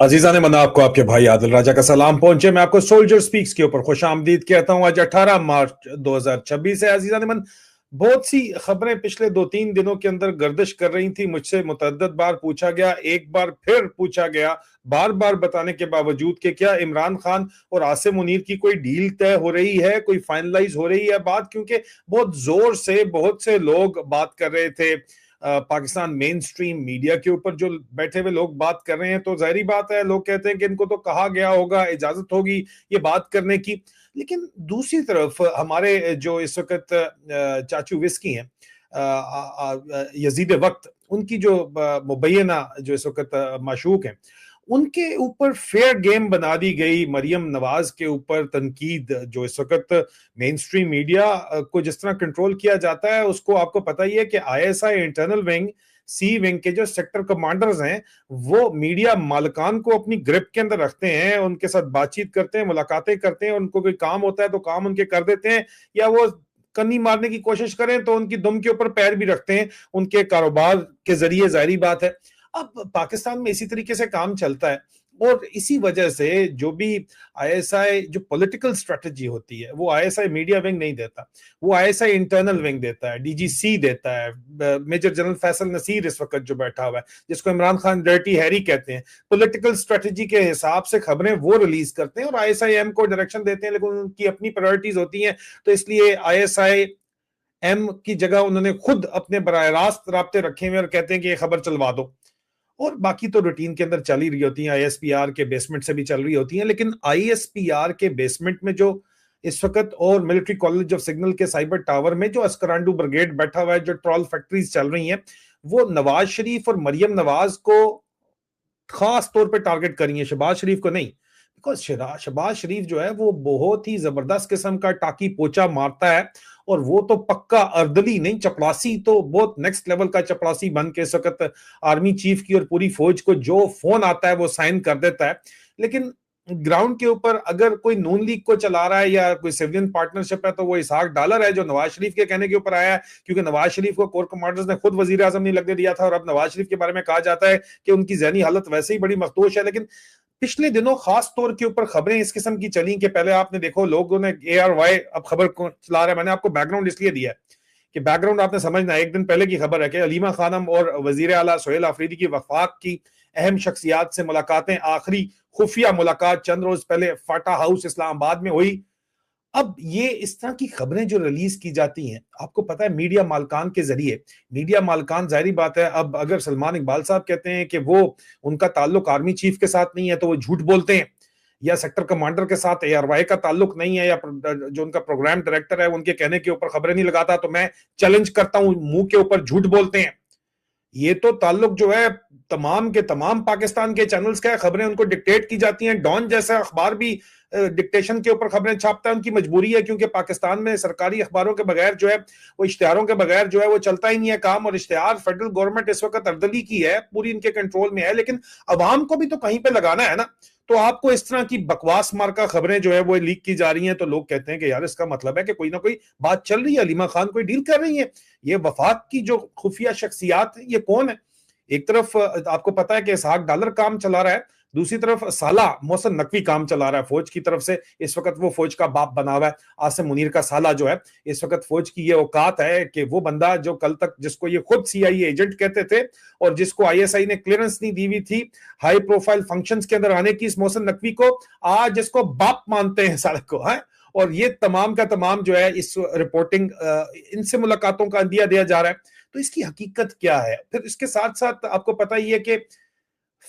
अजीजा ने मना आपको आपके भाई आदिल राजा का सलाम पहुंचे। मैं आपको सोल्जर स्पीक्स के ऊपर खुश आमदीद कहता हूं। आज 18 मार्च 2026 है। अजीजा ने मन बहुत सी खबरें पिछले 2-3 दिनों के अंदर गर्दिश कर रही थी। मुझसे मुतअद्दिद बार पूछा गया, एक बार फिर पूछा गया, बार बार बताने के बावजूद कि क्या इमरान खान और आसिम मुनीर की कोई डील तय हो रही है, कोई फाइनलाइज हो रही है बात। क्योंकि बहुत जोर से बहुत से लोग बात कर रहे थे। पाकिस्तान मेन स्ट्रीम मीडिया के ऊपर जो बैठे हुए लोग बात कर रहे हैं, तो जाहिर बात है लोग कहते हैं कि इनको तो कहा गया होगा, इजाजत होगी ये बात करने की। लेकिन दूसरी तरफ हमारे जो इस वक्त चाचू विस्की हैं, यजीद वक्त, उनकी जो मुबैना जो इस वक्त माशूक हैं, उनके ऊपर फेयर गेम बना दी गई। मरियम नवाज के ऊपर तनकीद, जो इस वक्त मेन स्ट्रीम मीडिया को जिस तरह कंट्रोल किया जाता है, उसको आपको पता ही है कि आईएसआई इंटरनल विंग, सी विंग के जो सेक्टर कमांडर्स हैं, वो मीडिया मालिकान को अपनी ग्रिप के अंदर रखते हैं, उनके साथ बातचीत करते हैं, मुलाकातें करते हैं। उनको कोई काम होता है तो काम उनके कर देते हैं, या वो कन्नी मारने की कोशिश करें तो उनकी दुम के ऊपर पैर भी रखते हैं उनके कारोबार के जरिए, जाहिर बात है। अब पाकिस्तान में इसी तरीके से काम चलता है, और इसी वजह से जो भी आईएसआई जो पॉलिटिकल स्ट्रेटजी होती है, वो आईएसआई मीडिया विंग नहीं देता, वो आईएसआई इंटरनल विंग देता है, डीजीसी देता है। मेजर जनरल फैसल नसीर इस वक्त जो बैठा हुआ है, जिसको इमरान खान डर्टी हैरी कहते हैं, पॉलिटिकल स्ट्रेटजी के हिसाब से खबरें वो रिलीज करते हैं और आईएसआईएम को डायरेक्शन देते हैं, लेकिन उनकी अपनी प्रायोरिटीज होती हैं। तो इसलिए आईएसआई एम की जगह उन्होंने खुद अपने बराह रास्त राब्ते रखे हुए और कहते हैं कि ये खबर चलवा दो। और बाकी तो रूटीन के अंदर चल ही रही होती है, आईएसपीआर के बेसमेंट से भी चल रही होती हैं। लेकिन आईएसपीआर के बेसमेंट में जो इस वक्त, और मिलिट्री कॉलेज ऑफ सिग्नल के साइबर टावर में जो अस्करांडू ब्रिगेड बैठा हुआ है, जो ट्रॉल फैक्ट्रीज चल रही हैं, वो नवाज शरीफ और मरियम नवाज को खास तौर पे टारगेट करी है, शहबाज शरीफ को नहीं। बिकॉज शहबाज शरीफ जो है वो बहुत ही जबरदस्त किस्म का टाकी पोचा मारता है, और वो तो पक्का अर्दली नहीं, चपरासी, तो बहुत नेक्स्ट लेवल का चपरासी बन के इस वक्त आर्मी चीफ की और पूरी फौज को जो फोन आता है वो साइन कर देता है। लेकिन ग्राउंड के ऊपर अगर कोई नून लीग को चला रहा है या कोई सिविलियन पार्टनरशिप है, तो वो इसहाक डालर है, जो नवाज शरीफ के कहने के ऊपर आया है। क्योंकि नवाज शरीफ को कोर कमांडर्स ने खुद वजीर आजम नहीं लगने दिया था, और अब नवाज शरीफ के बारे में कहा जाता है कि उनकी जहनी हालत वैसे ही बड़ी मखदूश है। लेकिन पिछले दिनों खास तौर के ऊपर खबरें इस किस्म की चली कि पहले आपने देखो लोगों ने ARY अब खबर को चला रहा है। मैंने आपको बैकग्राउंड इसलिए दिया है कि बैकग्राउंड आपने समझना। एक दिन पहले की खबर है कि अलीमा खानम और वजीर आला सोहेल आफरीदी की वफाक की अहम शख्सियात से मुलाकातें, आखिरी खुफिया मुलाकात चंद रोज पहले फाटा हाउस इस्लामाबाद में हुई। अब ये इस तरह की खबरें जो रिलीज की जाती हैं, आपको पता है मीडिया मालकान के जरिए, मीडिया मालकान जाहिर बात है, अब अगर सलमान इकबाल साहब कहते हैं कि वो उनका ताल्लुक आर्मी चीफ के साथ नहीं है तो वो झूठ बोलते हैं, या सेक्टर कमांडर के साथ ARY का ताल्लुक नहीं है, या जो उनका प्रोग्राम डायरेक्टर है उनके कहने के ऊपर खबरें नहीं लगाता, तो मैं चैलेंज करता हूं, मुंह के ऊपर झूठ बोलते हैं। ये तो ताल्लुक जो है तमाम के तमाम पाकिस्तान के चैनल्स का है, खबरें उनको डिक्टेट की जाती हैं। डॉन जैसा अखबार भी डिक्टेशन के ऊपर खबरें छापता है, उनकी मजबूरी है, क्योंकि पाकिस्तान में सरकारी अखबारों के बगैर जो है, वो इश्तिहारों के बगैर जो है वो चलता ही नहीं है काम। और इश्तिहार फेडरल गवर्नमेंट इस वक्त अर्दली की है, पूरी इनके कंट्रोल में है, लेकिन अवाम को भी तो कहीं पे लगाना है ना। तो आपको इस तरह की बकवास मार्का खबरें जो है वो लीक की जा रही हैं, तो लोग कहते हैं कि यार इसका मतलब है कि कोई ना कोई बात चल रही है, अलीमा खान कोई डील कर रही है। ये वफाक की जो खुफिया शख्सियात है, ये कौन है? एक तरफ आपको पता है कि इसहाक डालर काम चला रहा है, दूसरी तरफ साला मोहसिन नकवी काम चला रहा है फौज की तरफ से। इस वक्त वो फौज का बाप बना हुआ है। आसिम मुनीर का साला जो है, इस वक्त फौज की ये औकात है कि वो बंदा जो कल तक, जिसको ये खुद CIA एजेंट कहते थे और जिसको ISI ने क्लियरेंस नहीं दी हुई थी हाई प्रोफाइल फंक्शंस के अंदर आने की, इस मोहसिन नकवी को आज जिसको बाप मानते हैं साले को, है। और ये तमाम का तमाम जो है इस रिपोर्टिंग, इनसे मुलाकातों का अंदिया दिया जा रहा है। तो इसकी हकीकत क्या है? फिर इसके साथ साथ आपको पता ही है कि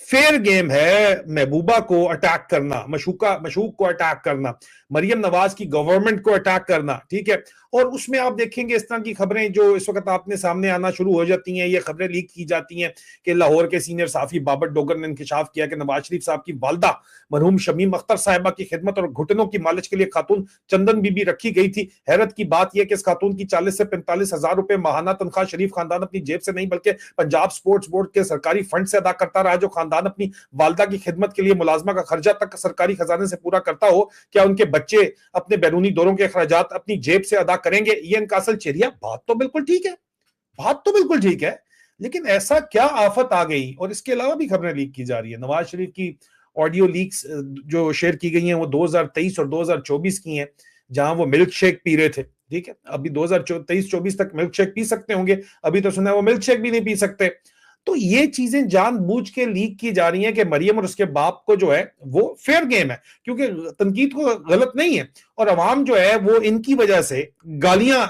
फेयर गेम है महबूबा को अटैक करना, मशूक को अटैक करना, मरियम नवाज की गवर्नमेंट को अटैक करना, ठीक है। और उसमें आप देखेंगे इस तरह की खबरें जो इस वक्त आपने सामने आना शुरू हो जाती हैं, ये खबरें लीक की जाती हैं कि लाहौर के सीनियर साफी बाबर डोगर ने इंकशाफ किया कि नवाज शरीफ साहब की वालदा मरहूम शमीम अख्तर साहिबा की खिदमत और घुटनों की मालिश के लिए खातून चंदन बीबी रखी गई थी। हैरत की बात यह कि इस खातून की 40 से 45 हजार रुपए माहाना तनख्वाह शरीफ खानदान अपनी जेब से नहीं बल्कि पंजाब स्पोर्ट्स बोर्ड के सरकारी फंड से अदा करता रहा, जो खानदान अपनी वालदा की खिदमत के लिए मुलाजमा का खर्चा तक सरकारी खजाने से पूरा करता हो। क्या उनके बच्चे अपने बैरूनी दौरों के अखराजात अपनी जेब से अदा करेंगे? ये इनका असल चेहरा। बात तो बिल्कुल ठीक है, बात तो बिल्कुल ठीक है, लेकिन ऐसा क्या आफत आ गई? और इसके अलावा भी खबरें लीक की जा रही है नवाज शरीफ की ऑडियो लीक्स जो शेयर की गई हैं वो 2023 और 2024 की हैं, जहां वो मिल्क शेक पी रहे थे। ठीक है, अभी 2023-24 तक मिल्क शेक पी सकते होंगे, अभी तो सुना है वो मिल्क शेक भी नहीं पी सकते। तो ये चीजें जानबूझ के लीक की जा रही हैं कि मरियम और उसके बाप को जो है वो फेयर गेम है, क्योंकि तनकीद को गलत नहीं है, और अवाम जो है वो इनकी वजह से गालियां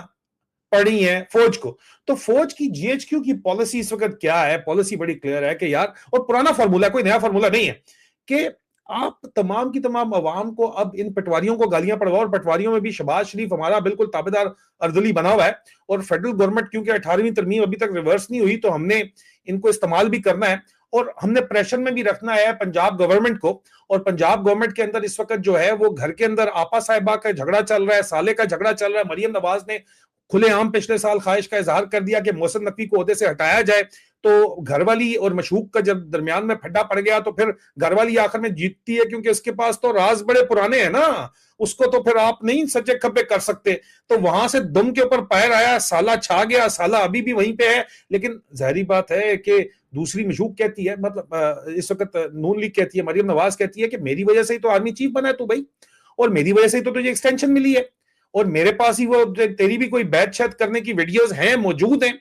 पड़ी हैं फौज को। तो फौज की जीएचक्यू की पॉलिसी इस वक्त क्या है? पॉलिसी बड़ी क्लियर है कि यार, और पुराना फार्मूला, कोई नया फार्मूला नहीं है, कि आप तमाम की तमाम अवाम को अब इन पटवारियों को गालियां पड़वाओ, और पटवारियों में भी शहबाज शरीफ हमारा बिल्कुल ताबेदार अर्दली बना हुआ है, और फेडरल गवर्नमेंट क्योंकि 18वीं तरमीम अभी तक रिवर्स नहीं हुई, तो हमने इनको इस्तेमाल भी करना है, और हमने प्रेशर में भी रखना है पंजाब गवर्नमेंट को। और पंजाब गवर्नमेंट के अंदर इस वक्त जो है वो घर के अंदर आपा साहिबा का झगड़ा चल रहा है, साले का झगड़ा चल रहा है। मरियम नवाज ने खुलेआम पिछले साल ख्वाहिश का इजहार कर दिया कि मोहसिन नकवी को ओहदे से हटाया जाए, तो घरवाली और मशूक का जब दरमियान में फड्डा पड़ गया, तो फिर घरवाली आखिर में जीतती है, क्योंकि उसके पास तो राज बड़े पुराने हैं ना, उसको तो फिर आप नहीं सच्चे खब्बे कर सकते। तो वहां से दुम के ऊपर पैर आया, साला छा गया, साला अभी भी वहीं पे है। लेकिन जाहिर बात है कि दूसरी मशूक कहती है, मतलब इस वक्त नून लीग कहती है, मरियम नवाज कहती है कि मेरी वजह से ही तो आर्मी चीफ बना है तू भाई, और मेरी वजह से ही तो तुझे एक्सटेंशन मिली है, और मेरे पास ही वो तेरी भी कोई बैच शैत करने की वीडियोस हैं, मौजूद हैं।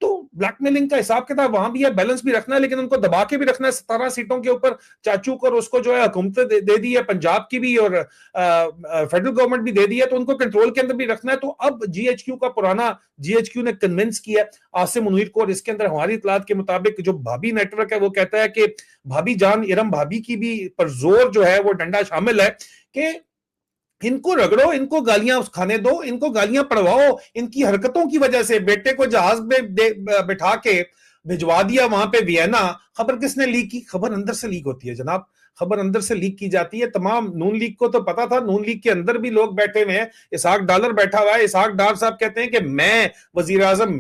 तो ब्लैकमेलिंग का हिसाब किताब वहां भी है, बैलेंस भी रखना है, लेकिन उनको दबा के भी रखना है। 17 सीटों के ऊपर चाचू को और उसको जो है हुकूमत दे दी है, पंजाब की भी और फेडरल गवर्नमेंट भी दे दी है, तो उनको कंट्रोल के अंदर भी रखना है। तो अब जीएचक्यू का पुराना जीएचक्यू ने कन्विंस किया आसिम मुनीर को, और इसके अंदर हमारी इतलात के मुताबिक जो भाभी नेटवर्क है वो कहता है कि भाभी जान इरम भाभी की भी पर जोर जो है वो डंडा शामिल है कि इनको रगड़ो, इनको गालियां खाने दो, इनको गालियां पड़वाओ। इनकी हरकतों की वजह से बेटे को जहाज में बिठा के भिजवा दिया वहां पे वियना। खबर किसने लीक की? खबर अंदर से लीक होती है जनाब, खबर अंदर से लीक की जाती है। तमाम नून लीग को तो पता था, नून लीग के अंदर भी लोग बैठे हुए हैं। इसहाक डालर बैठा हुआ है, इसहाक डार साहब कहते हैं कि मैं वजीर आजम,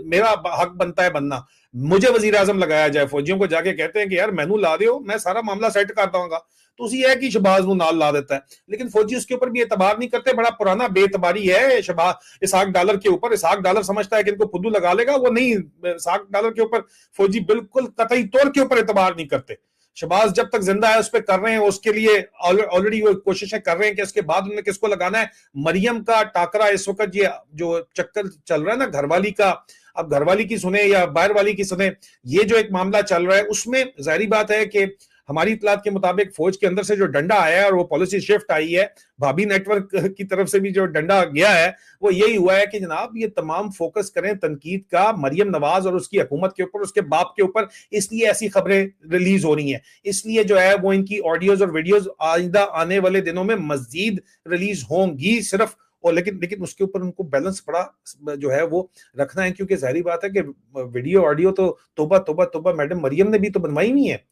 मेरा हक बनता है बनना, मुझे वजीर आजम लगाया जाए। फौजियों को जाके कहते हैं कि यार मैनू ला दो, मैं सारा मामला सेट कर दूंगा। तो उसी है कि शहबाज नू नाल ला देता है, लेकिन फौजी उसके ऊपर भी एतबार नहीं करते। बड़ा पुराना बेतबारी है शहबाज इसहाक डालर के ऊपर। इसहाक डालर समझता है कि इनको फुद्दू लगा लेगा, वो नहीं। इसहाक डालर के ऊपर फौजी बिल्कुल कतई तौर के ऊपर एतबार नहीं करते। शहबाज जब तक जिंदा है उस पर कर रहे हैं, उसके लिए ऑलरेडी वो कोशिशें कर रहे हैं कि इसके बाद उन्हें किसको लगाना है। मरियम का टाकरा इस वक्त ये जो चक्कर चल रहा है ना घरवाली का, अब घरवाली की सुने या बाहर वाली की सुने, ये जो एक मामला चल रहा है उसमें जाहिर बात है कि हमारी इतलात के मुताबिक फौज के अंदर से जो डंडा आया है और वो पॉलिसी शिफ्ट आई है, भाभी नेटवर्क की तरफ से भी जो डंडा गया है वो यही हुआ है कि जनाब ये तमाम फोकस करें तनकीद का मरियम नवाज और उसकी हुकूमत के ऊपर, उसके बाप के ऊपर। इसलिए ऐसी खबरें रिलीज हो रही हैं, इसलिए जो है वो इनकी ऑडियोज और वीडियोज आइंदा आने वाले दिनों में मजीद रिलीज होंगी सिर्फ। और लेकिन उसके ऊपर उनको बैलेंस बड़ा जो है वो रखना है, क्योंकि जाहिर बात है कि वीडियो ऑडियो तो तोबा तोबा तोबा, मैडम मरियम ने भी तो बनवाई हुई है,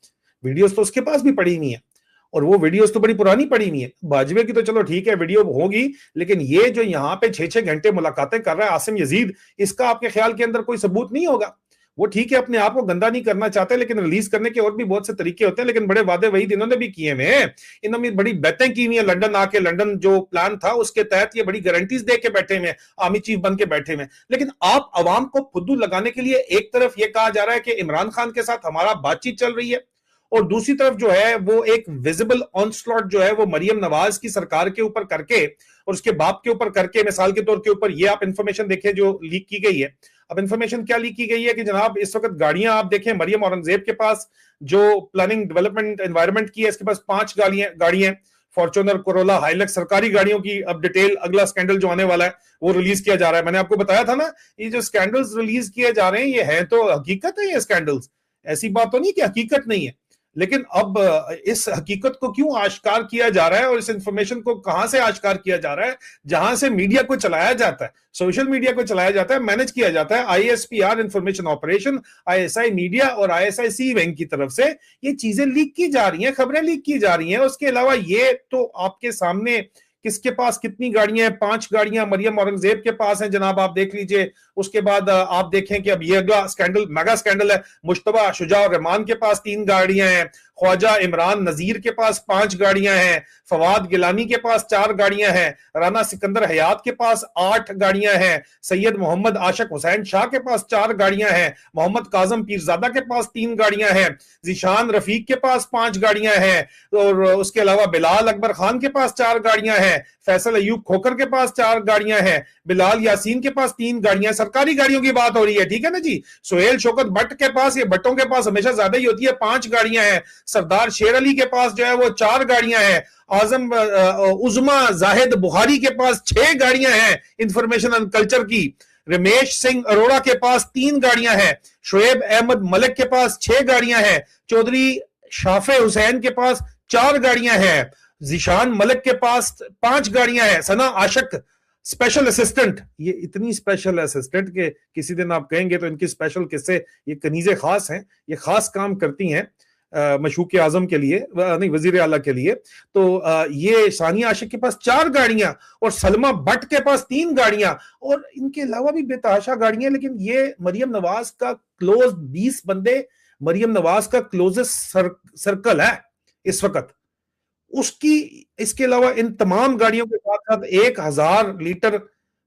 वीडियोस तो उसके पास भी पड़ी हुई है, और वो वीडियोस तो बड़ी पुरानी पड़ी हुई है। बाजवे की तो चलो ठीक है वीडियो होगी, लेकिन ये जो यहाँ पे 6-6 घंटे मुलाकातें कर रहा है आसिम यजीद, इसका आपके ख्याल के अंदर कोई सबूत नहीं होगा? वो ठीक है अपने आप को गंदा नहीं करना चाहते, लेकिन रिलीज करने के और भी बहुत से तरीके होते हैं। लेकिन बड़े वादे वही इन्होंने भी किए हैं, इन्होंने बड़ी बातें की हुई है। लंदन आके, लंदन जो प्लान था उसके तहत ये बड़ी गारंटीज दे के बैठे हुए, आर्मी चीफ बन के बैठे हुए। लेकिन आप अवाम को फुद्दू लगाने के लिए एक तरफ ये कहा जा रहा है कि इमरान खान के साथ हमारा बातचीत चल रही है, और दूसरी तरफ जो है वो एक विजिबल ऑनस्लॉट जो है वो मरियम नवाज की सरकार के ऊपर करके और उसके बाप के ऊपर करके, मिसाल के तौर के ऊपर ये आप इंफॉर्मेशन देखें जो लीक की गई है। अब इंफॉर्मेशन क्या लीक की गई है कि जनाब इस वक्त गाड़ियां आप देखें, मरियम औरंगजेब के पास जो प्लानिंग डेवलपमेंट एनवायरमेंट की है, इसके पास 5 गाड़ियां फॉर्च्यूनर, कोरोला, हाइलक्स, सरकारी गाड़ियों की। अब डिटेल अगला स्कैंडल जो आने वाला है वो रिलीज किया जा रहा है। मैंने आपको बताया था ना, ये जो स्कैंडल्स रिलीज किए जा रहे हैं ये है तो हकीकत है, ये स्कैंडल्स ऐसी बात तो नहीं कि हकीकत नहीं है। लेकिन अब इस हकीकत को क्यों आश्कार किया जा रहा है, और इस इंफॉर्मेशन को कहां से आश्कार किया जा रहा है? जहां से मीडिया को चलाया जाता है, सोशल मीडिया को चलाया जाता है, मैनेज किया जाता है ISPR information operation, ISI media और आईएसआई सी विंग की तरफ से ये चीजें लीक की जा रही हैं, खबरें लीक की जा रही हैं। उसके अलावा ये तो आपके सामने किसके पास कितनी गाड़ियां हैं, 5 गाड़ियां मरियम औरंगजेब के पास हैं जनाब, आप देख लीजिए। उसके बाद आप देखें कि अब ये अगला स्कैंडल, मेगा स्कैंडल है, मुश्तबा शुजा और रहमान के पास 3 गाड़ियां हैं, ख्वाजा इमरान नजीर के पास 5 गाड़ियां हैं, फवाद गिलानी के पास 4 गाड़ियां हैं, राना सिकंदर हयात के पास 8 गाड़ियां हैं, सैयद मोहम्मद आशिक हुसैन शाह के पास 4 गाड़ियां हैं, मोहम्मद काजम पीरजादा के पास 3 गाड़ियां हैं, जीशान रफीक के पास 5 गाड़ियां हैं, और उसके अलावा बिलाल अकबर खान के पास 4 गाड़ियां हैं, फैसल अयूब खोकर के पास 4 गाड़ियां हैं, बिलाल यासीन के पास 3 गाड़ियां, सरकारी गाड़ियों की बात हो रही है, ठीक है ना जी। सुहेल शौकत भट्ट के पास, ये भट्टों के पास हमेशा ज्यादा ही होती है, 5 गाड़ियां हैं, सरदार शेर अली के पास जो है वो 4 गाड़ियां हैं, आजम उजमा जाहिद बुखारी के पास 6 गाड़ियां हैं इंफॉर्मेशन एंड कल्चर की, रमेश सिंह अरोड़ा के पास 3 गाड़ियां हैं, शुएब अहमद मलिक के पास 6 गाड़ियां हैं, चौधरी शाफे हुसैन के पास 4 गाड़ियां हैं, जिशान मलिक के पास 5 गाड़ियां हैं, सना आशिक स्पेशल असिस्टेंट, ये इतनी स्पेशल असिस्टेंट के किसी दिन आप कहेंगे तो इनकी स्पेशल किससे, ये कनीजे खास हैं, ये खास काम करती हैं मशूक आजम के लिए, नहीं वजीर आला के लिए। तो ये सानिया आशिक के पास 4 गाड़ियां और सलमा भट्ट के पास 3 गाड़ियां, और इनके अलावा भी बेतहाशा गाड़ियां। लेकिन ये मरियम नवाज का क्लोज 20 बंदे, मरियम नवाज का क्लोजेस्ट सर्कल है इस वक्त उसकी। इसके अलावा इन तमाम गाड़ियों के साथ साथ 1000 लीटर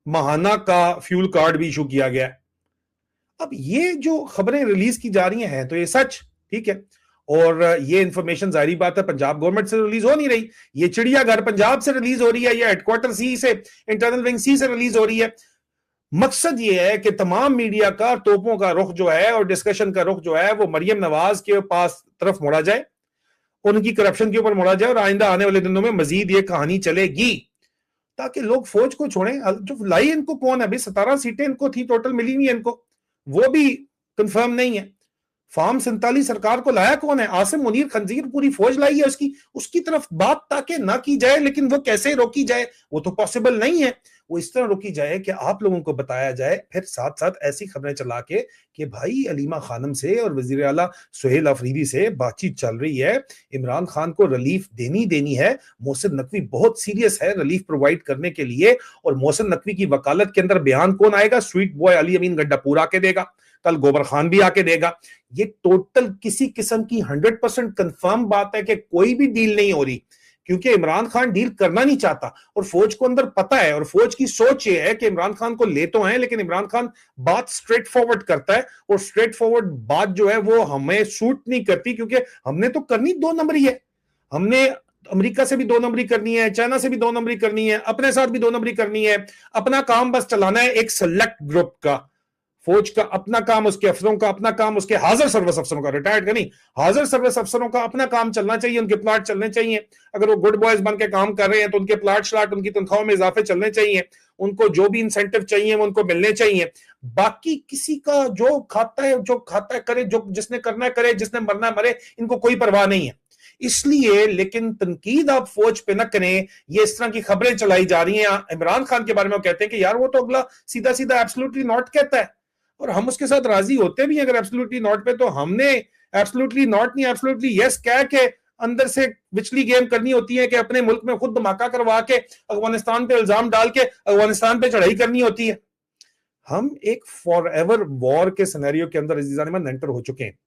माहाना का फ्यूल कार्ड भी इशू किया गया है। अब ये जो खबरें रिलीज की जा रही हैं तो ये सच, ठीक है, और ये इंफॉर्मेशन जाहिर बात है पंजाब गवर्नमेंट से रिलीज हो नहीं रही, ये चिड़ियाघर पंजाब से रिलीज हो रही है, या हेडक्वार्टर सी से, इंटरनल विंग सी से रिलीज हो रही है। मकसद ये है कि तमाम मीडिया का तोपों का रुख जो है और डिस्कशन का रुख जो है वो मरियम नवाज के पास तरफ मोड़ा जाए, उनकी करप्शन के ऊपर मोड़ा जाए, और आइंदा आने वाले दिनों में मजीद ये कहानी चलेगी ताकि लोग फौज को छोड़ें। जो लाई इनको कौन है भाई, 17 सीटें इनको थी टोटल, मिली हुई है इनको, वो भी कंफर्म नहीं है। फार्म 47 सरकार को लाया कौन है, आसिम मुनीर खंजीर पूरी फौज लाई है उसकी तरफ बात ताकि ना की जाए, लेकिन वो कैसे रोकी जाए वो तो पॉसिबल नहीं है। वो इस तरह रोकी जाए कि आप लोगों को बताया जाए, फिर साथ साथ ऐसी खबरें चला के कि भाई अलीमा खानम से और वजीर आला सुहेल अफरीदी से बातचीत चल रही है, इमरान खान को रिलीफ देनी है, मोहसिन नकवी बहुत सीरियस है रिलीफ प्रोवाइड करने के लिए, और मोहसिन नकवी की वकालत के अंदर बयान कौन आएगा, स्वीट बॉय अली अमीन गड्ढापुर आके देगा, कल गोबर खान भी आके देगा। ये टोटल किसी किस्म की 100% कंफर्म बात है कि कोई भी डील नहीं हो रही, क्योंकि इमरान खान डील करना नहीं चाहता, और फौज को अंदर पता है, और फौज की सोच ये है कि इमरान खान को ले तो हैं, लेकिन इमरान खान बात स्ट्रेट फॉरवर्ड करता है, और स्ट्रेट फॉरवर्ड बात जो है वो हमें सूट नहीं करती, क्योंकि हमने तो करनी 2 नंबरी है, हमने अमेरिका से भी 2 नंबरी करनी है, चाइना से भी 2 नंबरी करनी है, अपने साथ भी 2 नंबरी करनी है, अपना काम बस चलाना है एक सेलेक्ट ग्रुप का। फौज का अपना काम, उसके अफसरों का अपना काम, उसके हाजिर सर्विस अफसरों का, रिटायर्ड का नहीं, हाजिर सर्विस अफसरों का अपना काम चलना चाहिए, उनके प्लाट चलने चाहिए। अगर वो गुड बॉयज बन के काम कर रहे हैं तो उनके प्लाट श्लाट, उनकी तनख्वाहों में इजाफे चलने चाहिए, उनको जो भी इंसेंटिव चाहिए वो उनको मिलने चाहिए। बाकी किसी का जो खाता है करे, जो जिसने करना है करे, जिसने मरना है मरे, इनको कोई परवाह नहीं है। इसलिए लेकिन तनकीद आप फौज पे न करें, ये इस तरह की खबरें चलाई जा रही हैं इमरान खान के बारे में, कहते हैं कि यार वो तो अगला सीधा सीधा एब्सोल्युटली नॉट कहता है, और हम उसके साथ राजी होते भी हैं अगर एब्सोल्युटली नॉट पे, तो हमने एब्सोल्युटली नॉट नहीं एब्सोल्युटली यस कह के अंदर से विचली गेम करनी होती है कि अपने मुल्क में खुद धमाका करवा के अफगानिस्तान पे इल्जाम डाल के अफगानिस्तान पे चढ़ाई करनी होती है। हम एक फॉर एवर वॉर के सिनेरियो के अंदर अजीज़ान एंटर हो चुके हैं,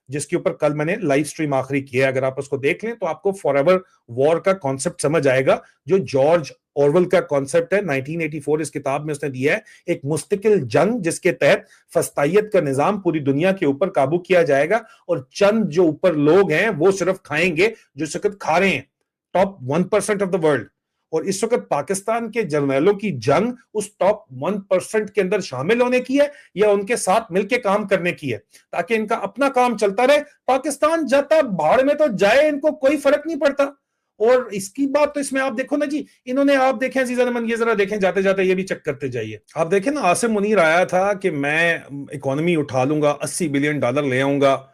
जिसके ऊपर कल मैंने लाइव स्ट्रीम आखिरी किया है, अगर आप उसको देख लें तो आपको फॉर एवर वॉर का कॉन्सेप्ट समझ आएगा, जो जॉर्ज ऑरवेल का कॉन्सेप्ट है, 1984 इस किताब में उसने दिया है, एक मुस्तकिल जंग जिसके तहत फस्तायत का निजाम पूरी दुनिया के ऊपर काबू किया जाएगा, और चंद जो ऊपर लोग हैं वो सिर्फ खाएंगे जो इस वक्त खा रहे हैं, टॉप 1% ऑफ द वर्ल्ड। और इस वक्त पाकिस्तान के जर्नैलों की जंग उस टॉप 1% के अंदर शामिल होने की है या उनके साथ मिलकर काम करने की है, ताकि इनका अपना काम चलता रहे। पाकिस्तान जाता भाड़ में तो जाए, इनको कोई फर्क नहीं पड़ता। और इसकी बात तो इसमें आप देखो ना जी, इन्होंने, आप देखें अजीज़ान मन, ये जरा देखें, जाते जाते ये भी चेक करते जाइए, आप देखें ना, आसिम मुनीर आया था कि मैं इकोनॉमी उठा लूंगा, $80 बिलियन ले आऊंगा,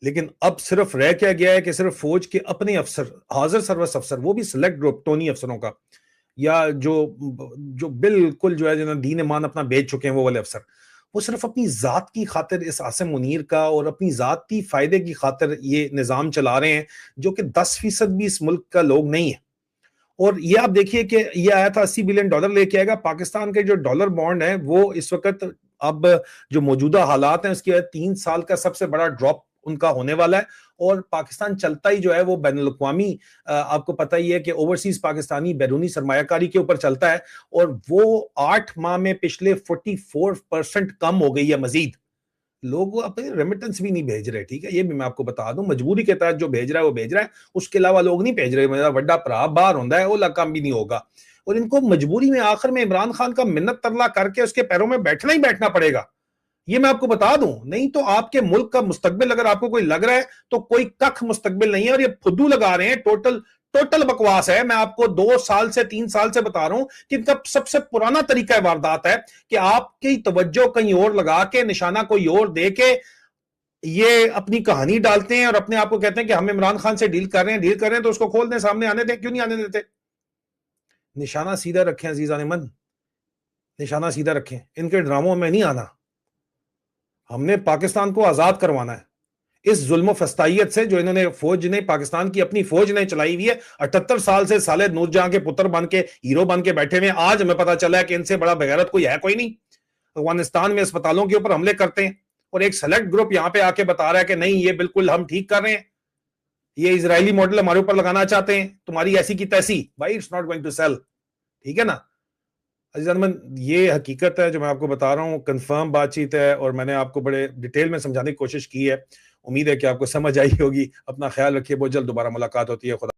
लेकिन अब सिर्फ रह क्या गया है कि सिर्फ फौज के अपने अफसर, हाजिर सर्विस अफसर, वो भी सिलेक्ट ग्रुप टोनी अफसरों का, या जो बिल्कुल जो है जिन्होंने दीन ईमान अपना बेच चुके हैं वो वाले अफसर, वो सिर्फ अपनी जात की खातिर इस आसिम मुनीर का और अपनी जाती फायदे की खातिर ये निजाम चला रहे हैं, जो कि 10% भी इस मुल्क का लोग नहीं है। और ये आप देखिए कि ये आया था $80 बिलियन लेके आएगा, पाकिस्तान के जो डॉलर बॉन्ड है वो इस वक्त अब जो मौजूदा हालात हैं उसके 3 साल का सबसे बड़ा ड्रॉप उनका होने वाला है। और पाकिस्तान चलता ही जो है वो बैनुल अक़वामी, आपको पता ही है कि ओवरसीज पाकिस्तानी बैरूनी सरमायाकारी के ऊपर चलता है, और वो 8 माह में पिछले 44% कम हो गई है। मजीद लोग अपने रेमिटेंस भी नहीं भेज रहे, ठीक है, ये भी मैं आपको बता दूं, मजबूरी के तहत जो भेज रहा है वो भेज रहा है, उसके अलावा लोग नहीं भेज रहे। मेरा बड़ा भरा बाहर होता है, वो काम भी नहीं होगा, और इनको मजबूरी में आखिर में इमरान खान का मिन्नत तरला करके उसके पैरों में बैठना ही बैठना पड़ेगा। ये मैं आपको बता दूं, नहीं तो आपके मुल्क का मुस्तकबिल अगर आपको कोई लग रहा है तो कोई कख मुस्तकबिल नहीं है, और ये फुद्दू लगा रहे हैं, टोटल टोटल बकवास है। मैं आपको 2 साल से 3 साल से बता रहा हूं कि इनका सबसे पुराना तरीका वारदात है कि आपकी तवज्जो कहीं और लगा के, निशाना कोई और दे के ये अपनी कहानी डालते हैं और अपने आप को कहते हैं कि हम इमरान खान से डील कर रहे हैं तो उसको खोल दें, सामने आने दें, क्यों नहीं आने देते? निशाना सीधा रखें अजीजान मन, निशाना सीधा रखें, इनके ड्रामों में नहीं आना। हमने पाकिस्तान को आजाद करवाना है इस जुल्म फस्तायत से जो इन्होंने फौज ने, पाकिस्तान की अपनी फौज ने चलाई हुई है। 78 साल से साले नूरजहां के पुत्र बन के, हीरो बन के बैठे हुए। आज हमें पता चला है कि इनसे बड़ा बेगैरत कोई है कोई नहीं। अफगानिस्तान में अस्पतालों के ऊपर हमले करते हैं और एक सेलेक्ट ग्रुप यहां पे आके बता रहा है कि नहीं, ये बिल्कुल हम ठीक कर रहे हैं, ये इजरायली मॉडल हमारे ऊपर लगाना चाहते हैं, तुम्हारी ऐसी की तैसी। भाई it's not going to sell, ठीक है ना अजीज़, ये हकीकत है जो मैं आपको बता रहा हूँ, कंफर्म बातचीत है, और मैंने आपको बड़े डिटेल में समझाने की कोशिश की है। उम्मीद है कि आपको समझ आई होगी। अपना ख्याल रखिए, बहुत जल्द दोबारा मुलाकात होती है। खुदा